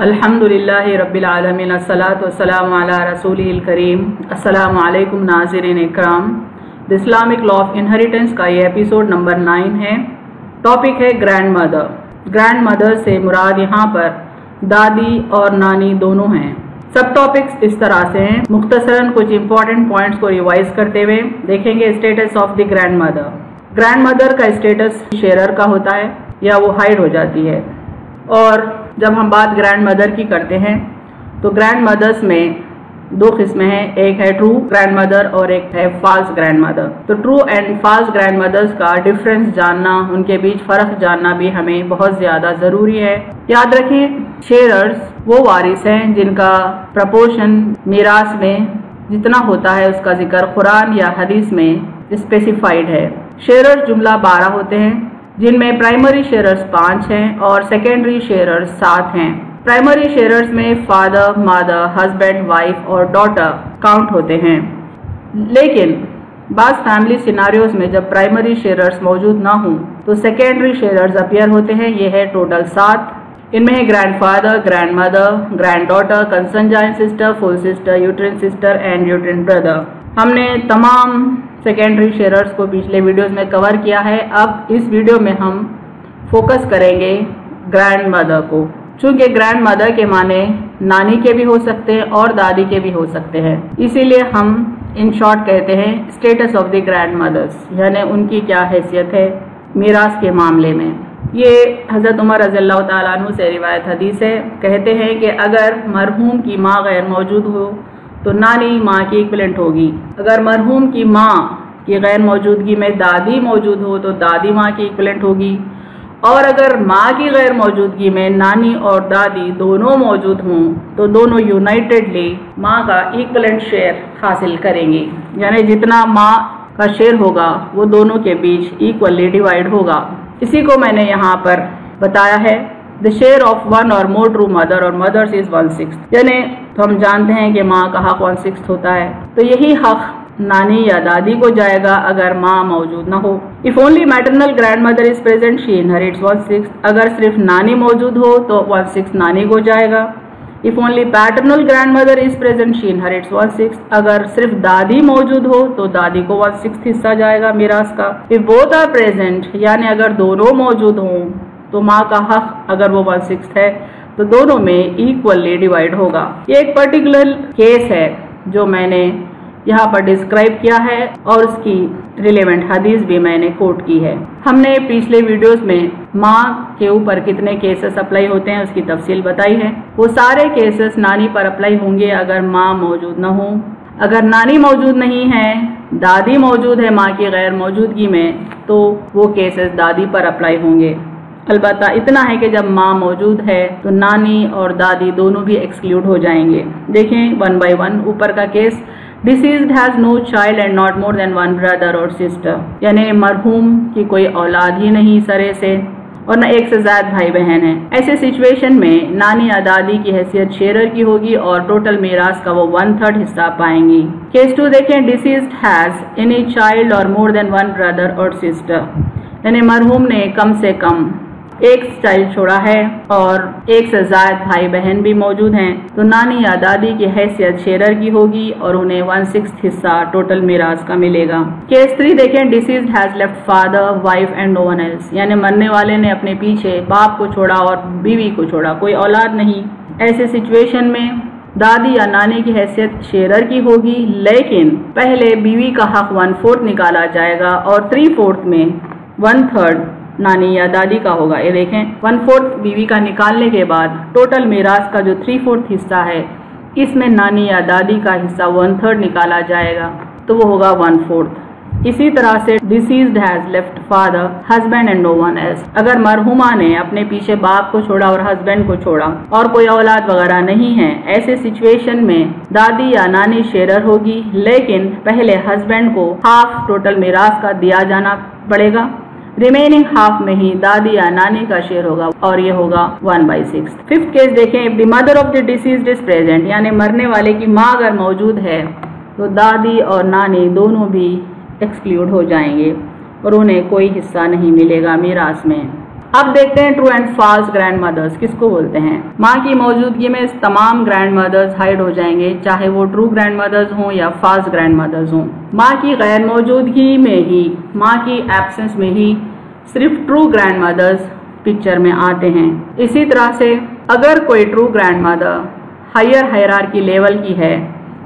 अल्हम्दुलिल्लाह रब्बिल आलमीन अस्सलातु वस्सलामु अला रसूलिल करीम। अस्सलामु अलैकुम नाज़रीन इकराम। The Islamic law of inheritance का ये एपिसोड नंबर 9 है। टॉपिक है ग्रैंड मदर। ग्रैंड मदर से मुराद यहाँ पर दादी और नानी दोनों हैं। सब टॉपिक्स इस तरह से हैं। मुख्तसरन कुछ इंपॉर्टेंट पॉइंट्स को रिवाइज करते हुए देखेंगे status of the grand mother. Grand mother का स्टेटस शेरर का होता है या वो हाइड हो जाती है। और जब हम बात ग्रैंड मदर की करते हैं तो ग्रैंड मदर्स में दो किस्में हैं, एक है ट्रू ग्रैंड मदर और एक है फॉल्स ग्रैंड मदर। तो true and false grandmothers का डिफरेंस जानना, उनके बीच फर्क जानना भी हमें बहुत ज्यादा जरूरी है। याद रखें, शेयरर्स वो वारिस हैं जिनका प्रपोर्शन मीरास में जितना होता है उसका जिक्र कुरान या हदीस में स्पेसिफाइड है। शेयरर्स जुमला 12 होते हैं, जिनमें प्राइमरी शेयरर्स 5 हैं और सेकेंडरी शेयरर्स 7 हैं। प्राइमरी शेयरर्स में फादर, मदर, हस्बैंड, वाइफ और डॉटर काउंट होते हैं। लेकिन बाज़ फैमिली सिनारियोज में जब प्राइमरी शेयरर्स मौजूद ना हों तो सेकेंडरी शेयरर्स अपीयर होते हैं। ये है टोटल 7। इनमें है grand father, grand mother, grand daughter, consanguine sister, full sister, uterine sister and uterine brother. हमने तमाम सेकेंडरी शेयरर्स को पिछले वीडियोस में कवर किया है। अब इस वीडियो में हम फोकस करेंगे ग्रैंड मदर को। चूंकि ग्रैंड मदर के माने नानी के भी हो सकते हैं और दादी के भी हो सकते हैं, इसीलिए हम इन शॉर्ट कहते हैं status of the grandmothers, यानी उनकी क्या हैसियत है मीरास के मामले में। ये हज़रत उमर रज़ियल्लाहु ताला अन्हु से रिवायत हदीस है। कहते हैं कि अगर मरहूम की माँ गैर मौजूद हो तो नानी माँ की इक्विवेलेंट होगी। अगर मरहूम की माँ की गैर मौजूदगी में दादी मौजूद हो तो दादी माँ की इक्विवेलेंट होगी। और अगर माँ की गैर मौजूदगी में नानी और दादी दोनों मौजूद हों तो दोनों यूनाइटेडली माँ का इक्विवेलेंट शेयर हासिल करेंगी, यानी जितना माँ का शेयर होगा वो दोनों के बीच इक्वली डिवाइड होगा। इसी को मैंने यहाँ पर बताया है। द शेयर ऑफ वन और मोर ट्रू मदर और मदर्स इज 1/6, यानी तो हम जानते हैं कि माँ का हक 1/6 होता है, तो यही हक नानी या दादी को जाएगा अगर माँ मौजूद ना हो। If only maternal grand mother is present she inherits 1/6। अगर सिर्फ नानी मौजूद हो तो 1/6 नानी को जाएगा। If only paternal grand mother is present she inherits 1/6। अगर सिर्फ दादी मौजूद हो तो दादी को 1/6 हिस्सा जाएगा मीरास का। इफ बोथ आर प्रेजेंट, यानी अगर दोनों मौजूद हों तो माँ का हक अगर वो 1/6 है तो दोनों में इक्वली डिवाइड होगा। ये एक पर्टिकुलर केस है जो मैंने यहाँ पर डिस्क्राइब किया है और उसकी रिलेवेंट हदीस भी मैंने कोट की है। हमने पिछले वीडियोस में माँ के ऊपर कितने केसेस अप्लाई होते हैं उसकी तफसील बताई है। वो सारे केसेस नानी पर अप्लाई होंगे अगर माँ मौजूद न हो। अगर नानी मौजूद नहीं है, दादी मौजूद है माँ की गैर मौजूदगी में, तो वो केसेस दादी पर अप्लाई होंगे। अलबत्ता इतना है कि जब माँ मौजूद है तो नानी और दादी दोनों भी एक्सक्लूड हो जाएंगे। देखें 1 by 1। ऊपर का case, deceased has no child and not more than 1 brother और सिस्टर, यानी मरहूम की कोई औलाद ही नहीं सरे से और न एक से ज्यादा भाई बहन है। ऐसे सिचुएशन में नानी या दादी की हैसियत शेयरर की होगी और टोटल मीरास का वो 1/3 हिस्सा पाएंगी। केस 2 देखें, डिसीज्ड हैज एनी चाइल्ड और मोर देन 1 ब्रदर और सिस्टर, यानी मरहूम ने कम से कम एक चाइल्ड छोड़ा है और एक से ज्यादा भाई बहन भी मौजूद हैं, तो नानी या दादी की हैसियत शेयरर की होगी और उन्हें 1/6 हिस्सा टोटल मीरास का मिलेगा। केस 3 देखें, deceased has left father, wife and no one else, यानी मरने वाले ने अपने पीछे बाप को छोड़ा और बीवी को छोड़ा, कोई औलाद नहीं। ऐसे सिचुएशन में दादी या नानी की हैसियत शेयरर की होगी, लेकिन पहले बीवी का हक 1/4 निकाला जाएगा और 3/4 में 1/3 नानी या दादी का होगा। ये देखें, 1/4 बीवी का निकालने के बाद टोटल मीरास का जो 3/4 हिस्सा है इसमें नानी या दादी का हिस्सा 1/3 निकाला जाएगा, तो वो होगा 1/4। इसी तरह से deceased has left father, husband and no one else. अगर मरहुमा ने अपने पीछे बाप को छोड़ा और हस्बैंड को छोड़ा और कोई औलाद वगैरह नहीं है, ऐसे सिचुएशन में दादी या नानी शेयरर होगी, लेकिन पहले हस्बैंड को हाफ टोटल मीरास का दिया जाना पड़ेगा। रिमेनिंग हाफ में ही दादी या नानी का शेयर होगा और ये होगा 1/6। 5th केस देखें, if the mother of the deceased is present, यानी मरने वाले की माँ अगर मौजूद है तो दादी और नानी दोनों भी एक्सक्लूड हो जाएंगे और उन्हें कोई हिस्सा नहीं मिलेगा मीरास में। अब देखते हैं true and false grandmothers किसको बोलते हैं। माँ की मौजूदगी में तमाम ग्रैंड मदर्स हाइड हो जाएंगे, चाहे वो ट्रू ग्रैंड मदर्स हों या फॉल्स ग्रैंड मदर्स हों। माँ की गैर मौजूदगी में ही, माँ की एब्सेंस में ही सिर्फ ट्रू ग्रैंड मदर्स पिक्चर में आते हैं। इसी तरह से अगर कोई true grand mother higher hierarchy level की है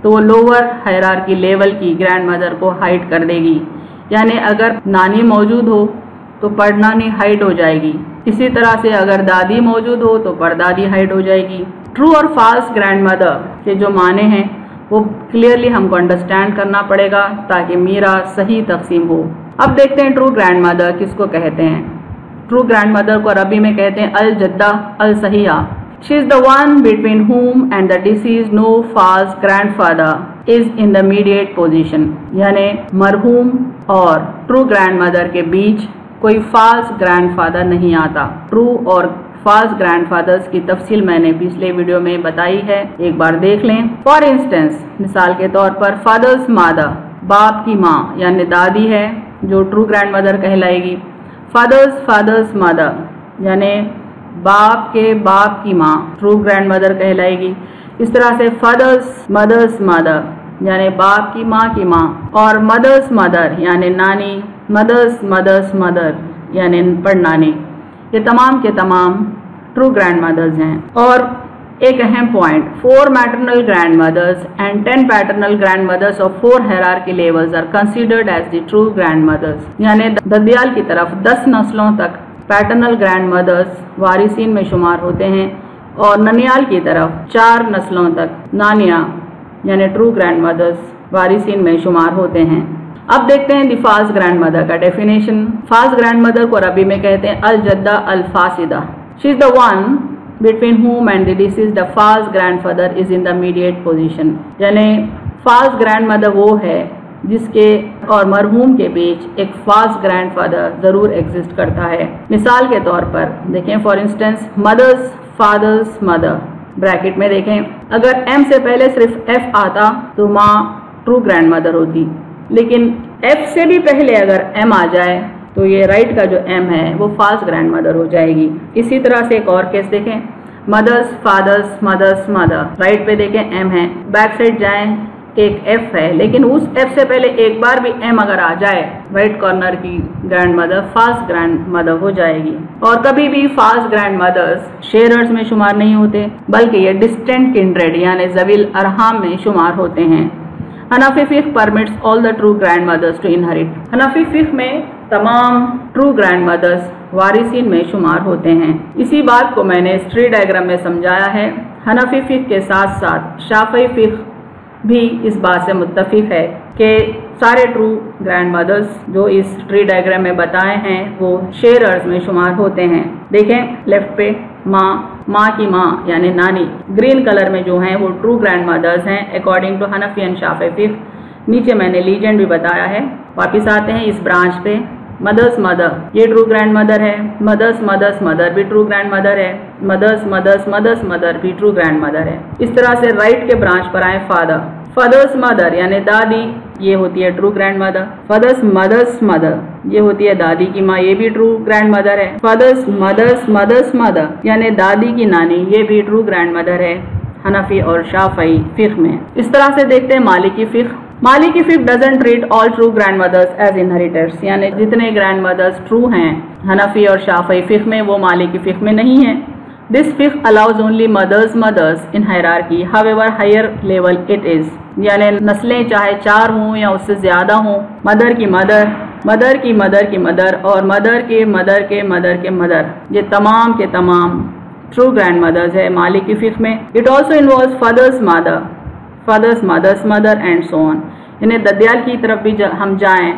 तो वो लोअर हायरार्की लेवल की ग्रैंड मदर को हाइड कर देगी, यानी अगर नानी मौजूद हो तो परनानी हाइड हो जाएगी। इसी तरह से अगर दादी मौजूद हो तो परदादी हाइड हो जाएगी। ट्रू और फॉल्स ग्रैंड मदर के जो माने हैं वो क्लियरली हमको अंडरस्टैंड करना पड़ेगा ताकि मीरा सही तकसीम हो। अब देखते हैं ट्रू ग्रैंड मदर किसको कहते हैं। ट्रू ग्रैंड मदर को अरबी में कहते हैं अल जद्दा अल सहिया। She is the one between whom and the deceased no false grandfather is in the mediate position, यानी मरहूम और ट्रू ग्रैंड मदर के बीच कोई फॉल्स ग्रैंडफादर नहीं आता। ट्रू और फॉल्स ग्रैंडफादर्स की तफसील मैंने पिछले वीडियो में बताई है, एक बार देख लें। फॉर इंस्टेंस, मिसाल के तौर पर फादर्स मदर, बाप की माँ यानी दादी है जो ट्रू ग्रैंड मदर कहलाएगी। फादर्स मदर यानी बाप के बाप की माँ ट्रू ग्रैंड मदर कहलाएगी। इस तरह से मदर्स मदर यानी बाप की माँ और मदर्स मदर यानी नानी, मदर्स मदर यानी परनानी, ये तमाम के तमाम ट्रू ग्रैंड मदर्स हैं। और एक अहम point, 4 maternal grandmothers and 10 paternal grandmothers of 4 hierarchy levels are considered as the true grand mother's, यानी ददियाल की तरफ 10 नस्लों तक पैटर्नल ग्रैंड मदर्स वारिसीन में शुमार होते हैं और ननियाल की तरफ 4 नस्लों तक नानिया यानी ट्रू ग्रैंड मदर्स वारिसीन में शुमार होते हैं। अब देखते हैं दी फॉल्स ग्रैंड मदर का डेफिनेशन। फॉल्स ग्रैंड मदर को अरबी में कहते हैं अल जद्दा अल फासिदा। She is the one between whom and the deceased the false grandfather is in the mediate position, यानी false grandmother वो है जिसके और मरहूम के बीच एक false grandfather जरूर एग्जिस्ट करता है। मिसाल के तौर पर देखें, for instance mother's father's mother, bracket में देखें, अगर एम से पहले सिर्फ एफ आता तो माँ ट्रू ग्रैंड मदर होती, लेकिन एफ से भी पहले अगर एम आ जाए तो ये राइट का जो एम है वो फॉल्स ग्रैंड मदर हो जाएगी। इसी तरह से एक और केस देखें, mother's father's mother's mother, right पे देखें एम है, बैक साइड जाएं एक एफ है, लेकिन उस एफ से पहले एक बार भी एम अगर आ जाए राइट कॉर्नर की grandmother false grand mother हो जाएगी। और कभी भी फॉल्स ग्रैंड मदर्स शेयरर्स में शुमार नहीं होते, बल्कि ये डिस्टेंट किंड्रेड यानी ज़वील अरहाम में शुमार होते हैं। हनफी फिक्ह permits all the true grand mothers to inherit. हनफी फिक्ह में तमाम ट्रू ग्रैंड मदर्स वारिसीन में शुमार होते हैं। इसी बात को मैंने इस ट्री डायग्राम में समझाया है। हनफी फिक्ह के साथ साथ शाफई फिक्ह भी इस बात से मुत्तफिक है कि सारे ट्रू ग्रैंड मदर्स जो इस ट्री डायग्राम में बताए हैं वो शेयरर्स में शुमार होते हैं। देखें लेफ्ट पे माँ की माँ यानी नानी, ग्रीन कलर में जो हैं वो ट्रू ग्रैंड मदर्स हैं अकॉर्डिंग टू हनफी एंड शाफई फिक्ह। नीचे मैंने लीजेंड भी बताया है। वापिस आते हैं इस ब्रांच पे, मदर्स मदर ये ट्रू ग्रैंड मदर है, मदर्स मदर भी ट्रू ग्रैंड मदर है, मदर्स मदर भी ट्रू ग्रैंड मदर है। इस तरह से राइट के ब्रांच पर आए फादर्स मदर यानी दादी, ये होती है true grand mother. Mother's mother ये होती है दादी की माँ, ये भी ट्रू ग्रैंड मदर है। मदर्स मदर यानी दादी की नानी, ये भी ट्रू ग्रैंड मदर है हनफी और शाफई फिक्ह में। इस तरह से देखते हैं मालिकी फिक्ह। मालिकी फिक्ह doesn't treat all true grand mothers as inheritors, यानी जितने ग्रैंड मदर्स ट्रू हैं हनफी और शाफई फिक्ह में वो मालिकी फिक्ह में नहीं है। दिस फिक्ह allows only mothers in hierarchy, however higher level it is, यानी नस्लें चाहे 4 हों या उससे ज्यादा हों, मदर की मदर, मदर की मदर की मदर और मदर के मदर के मदर के मदर, ये तमाम के तमाम ट्रू ग्रैंड मदर्स है मालिकी फिक्ह में। It also involves mother's mother and so on, यानी ददियाल की तरफ भी हम जाएं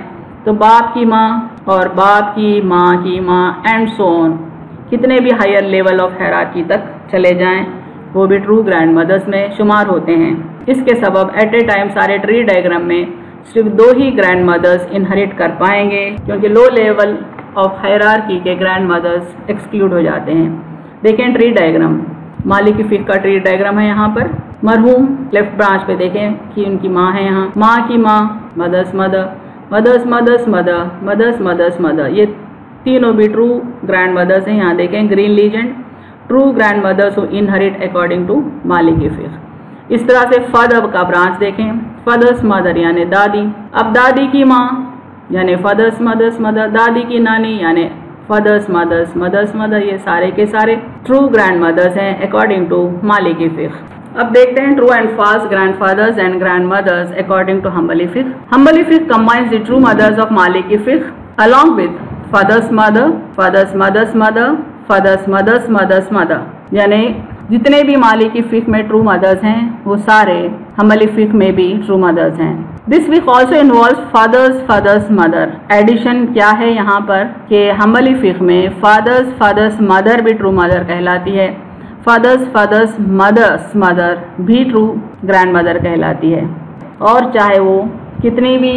तो बाप की माँ और बाप की माँ एंड सो ऑन, कितने भी हायर लेवल ऑफ हायरार्की तक चले जाएं वो भी ट्रू ग्रैंड मदर्स में शुमार होते हैं। इसके सबब एट ए टाइम सारे ट्री डायग्राम में सिर्फ 2 ही ग्रैंड मदर्स इनहेरिट कर पाएंगे, क्योंकि लो लेवल ऑफ हायरार्की के ग्रैंड मदर्स एक्सक्लूड हो जाते हैं। देखें ट्री डायग्राम, मालिकी फिक्ह का ट्री डायग्राम है यहाँ पर। मरहूम लेफ्ट ब्रांच पे देखें कि उनकी माँ है, यहाँ माँ की माँ मदर्स मदर, ये तीनों भी ट्रू ग्रैंड मदर्स हैं। यहाँ देखें green legend, true grand mothers who inherit according to मालिकी फिक्र। इस तरह से फादर का ब्रांच देखें, फादर्स मदर यानी दादी, अब दादी की माँ यानी फादर्स मदर्स मदर, दादी की नानी यानी फादर्स मदर्स मदर्स मदर, ये सारे के सारे ट्रू ग्रैंड मदर्स हैं अकॉर्डिंग टू मालिकी फिक्र। अब देखते हैं true and false grandfathers and grand mothers according to हम्बली फिक्र। हम्बली फिक्र combines the true mothers of मालिकी फिक्र along with father's mother, father's mother's mother, father's mother's mother's mother, यानी जितने भी मालिकी फिक्र में ट्रू मदर्स हैं वो सारे हम्बली फिक्र में भी ट्रू मदर्स हैं। This week also involve father's father's mother. Addition क्या है यहाँ पर कि हम्बली फिक्र में फादर्स फादर्स मदर भी ट्रू मदर कहलाती है, फादर्स फादर्स मदर्स मदर भी ट्रू ग्रैंड मदर कहलाती है, और चाहे वो कितनी भी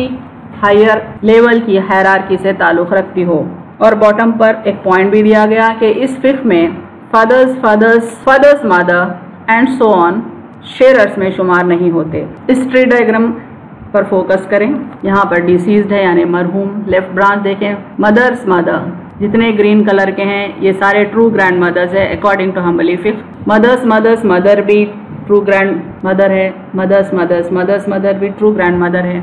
हायर लेवल की हायरार्की से ताल्लुक़ रखती हो। और बॉटम पर एक पॉइंट भी दिया गया कि इस फिक्र में father's father's father's mother and so on sharers में शुमार नहीं होते। इस ट्री डायग्राम पर फोकस करें, यहाँ पर डिसीज्ड है यानी मरहूम। लेफ्ट ब्रांच देखें, मदर्स मदर जितने ग्रीन कलर के हैं ये सारे ट्रू ग्रैंड मदर्स है अकॉर्डिंग टू हम्बली फिक्र। मदर्स मदर्स मदर भी ट्रू ग्रैंड मदर है, मदर्स मदर्स मदर्स मदर भी ट्रू ग्रैंड मदर है।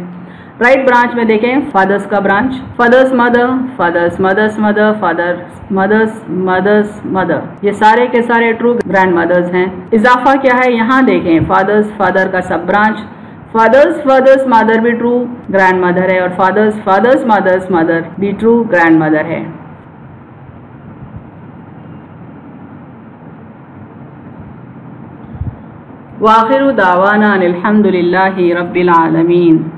राइट ब्रांच में देखें फादर्स का branch, father's mother father's mother's mother father's mother's mother's mother, ये सारे के सारे ट्रू ग्रैंड मदर्स हैं। इजाफा क्या है यहाँ देखें, फादर्स फादर का सब ब्रांच, फादर्स फादर्स मदर भी ट्रू ग्रैंड मदर है और फादर्स फादर्स मदर्स मदर भी ट्रू ग्रैंड मदर है। वाखिरु दावाना अनिल हम्दुलिल्लाहि रब्बिल आलमीन।